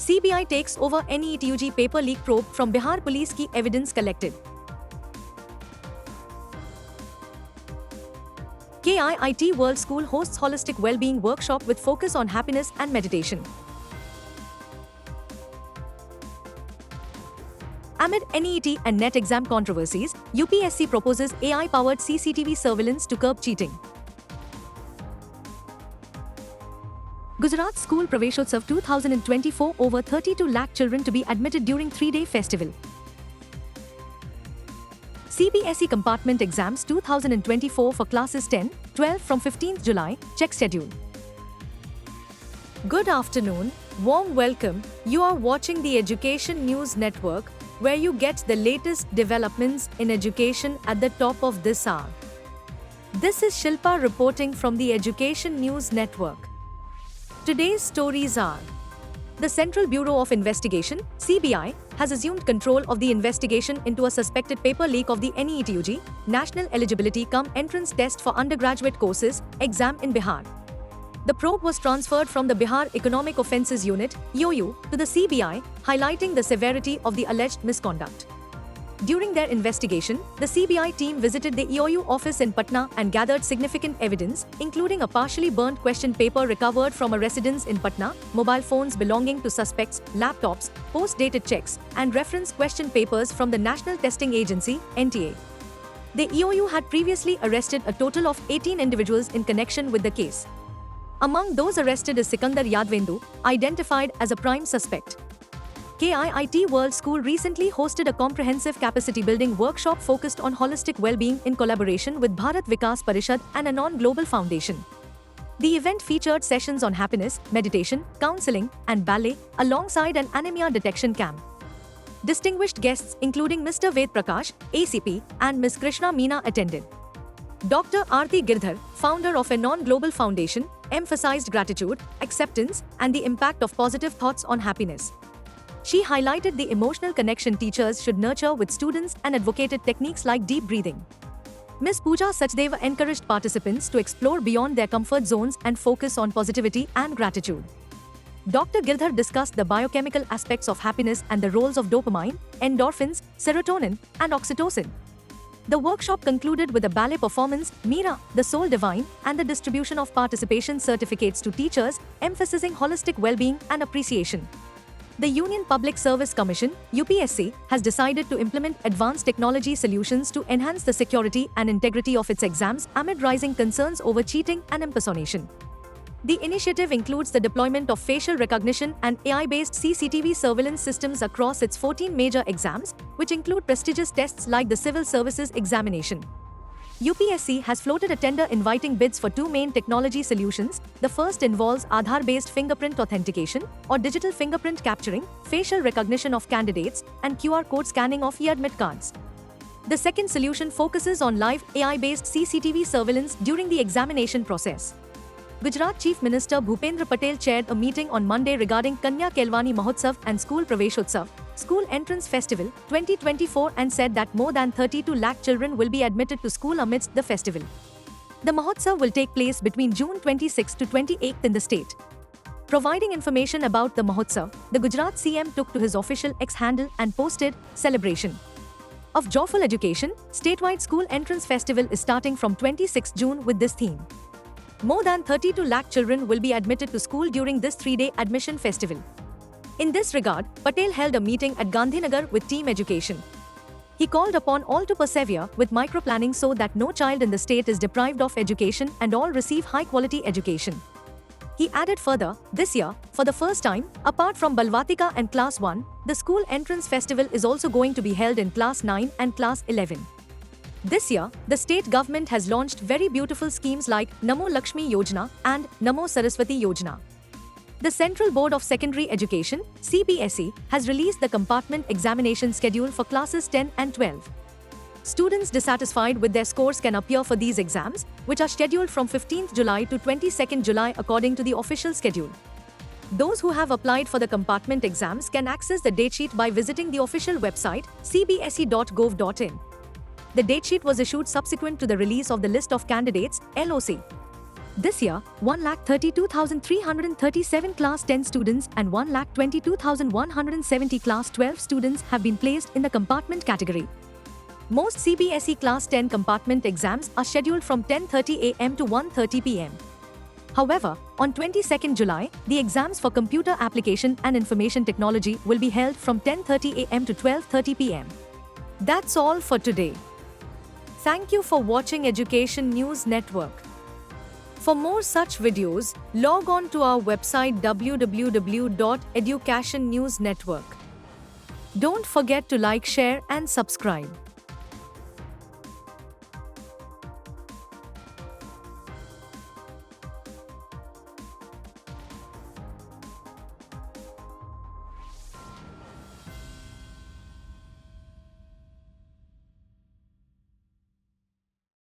CBI takes over NETUG paper leak probe from Bihar Police की evidence collected. KIIT World School hosts holistic well-being workshop with focus on happiness and meditation. Amid NET and NET exam controversies, UPSC proposes AI-powered CCTV surveillance to curb cheating. Gujarat School Praveshotsav 2024, over 32 lakh children to be admitted during 3-day festival. CBSE compartment exams 2024 for classes 10, 12 from 15th July, check schedule. Good afternoon, warm welcome. You are watching the Education News Network, where you get the latest developments in education at the top of this hour. This is Shilpa reporting from the Education News Network. Today's stories are: the Central Bureau of Investigation, CBI, has assumed control of the investigation into a suspected paper leak of the NETUG, National Eligibility Cum Entrance Test for Undergraduate Courses, exam in Bihar. The probe was transferred from the Bihar Economic Offences Unit, EOU, to the CBI, highlighting the severity of the alleged misconduct. During their investigation, the CBI team visited the EOU office in Patna and gathered significant evidence, including a partially burnt question paper recovered from a residence in Patna, mobile phones belonging to suspects, laptops, post-dated checks, and reference question papers from the National Testing Agency, NTA. The EOU had previously arrested a total of 18 individuals in connection with the case. Among those arrested is Sikandar Yadvendu, identified as a prime suspect. KIIT World School recently hosted a comprehensive capacity-building workshop focused on holistic well-being in collaboration with Bharat Vikas Parishad and Anon Global Foundation. The event featured sessions on happiness, meditation, counseling, and ballet, alongside an anemia detection camp. Distinguished guests including Mr. Ved Prakash, ACP, and Ms. Krishna Meena attended. Dr. Aarti Girdhar, founder of Anon Global Foundation, emphasized gratitude, acceptance, and the impact of positive thoughts on happiness. She highlighted the emotional connection teachers should nurture with students and advocated techniques like deep breathing. Ms. Pooja Sachdeva encouraged participants to explore beyond their comfort zones and focus on positivity and gratitude. Dr. Girdhar discussed the biochemical aspects of happiness and the roles of dopamine, endorphins, serotonin, and oxytocin. The workshop concluded with a ballet performance, Meera, the Soul Divine, and the distribution of participation certificates to teachers, emphasizing holistic well-being and appreciation. The Union Public Service Commission, UPSC, has decided to implement advanced technology solutions to enhance the security and integrity of its exams amid rising concerns over cheating and impersonation. The initiative includes the deployment of facial recognition and AI-based CCTV surveillance systems across its 14 major exams, which include prestigious tests like the Civil Services Examination. UPSC has floated a tender inviting bids for 2 main technology solutions. The first involves Aadhaar-based fingerprint authentication, or digital fingerprint capturing, facial recognition of candidates, and QR code scanning of e-admit cards. The second solution focuses on live AI-based CCTV surveillance during the examination process. Gujarat Chief Minister Bhupendra Patel chaired a meeting on Monday regarding Kanya Kelwani Mahotsav and School Praveshotsav, School Entrance Festival 2024, and said that more than 32 lakh children will be admitted to school amidst the festival. The Mahotsav will take place between June 26 to 28 in the state. Providing information about the Mahotsav, the Gujarat CM took to his official X handle and posted, "Celebration of Joyful Education, statewide school entrance festival is starting from 26 June with this theme. More than 32 lakh children will be admitted to school during this 3-day admission festival." In this regard, Patel held a meeting at Gandhinagar with Team Education. He called upon all to persevere with micro-planning so that no child in the state is deprived of education and all receive high-quality education. He added further, this year, for the first time, apart from Balvatika and Class 1, the school entrance festival is also going to be held in Class 9 and Class 11. This year, the state government has launched very beautiful schemes like Namo Lakshmi Yojana and Namo Saraswati Yojana. The Central Board of Secondary Education, CBSE, has released the compartment examination schedule for classes 10 and 12. Students dissatisfied with their scores can appear for these exams, which are scheduled from 15th July to 22nd July according to the official schedule. Those who have applied for the compartment exams can access the datesheet by visiting the official website, cbse.gov.in. The datesheet was issued subsequent to the release of the list of candidates, LOC. This year, 1,32,337 Class 10 students and 1,22,170 Class 12 students have been placed in the compartment category. Most CBSE Class 10 compartment exams are scheduled from 10:30 a.m. to 1:30 p.m. However, on 22nd July, the exams for Computer Application and Information Technology will be held from 10:30 a.m. to 12:30 p.m. That's all for today. Thank you for watching Education News Network. For more such videos, log on to our website www.educationnewsnetwork. Don't forget to like, share and subscribe.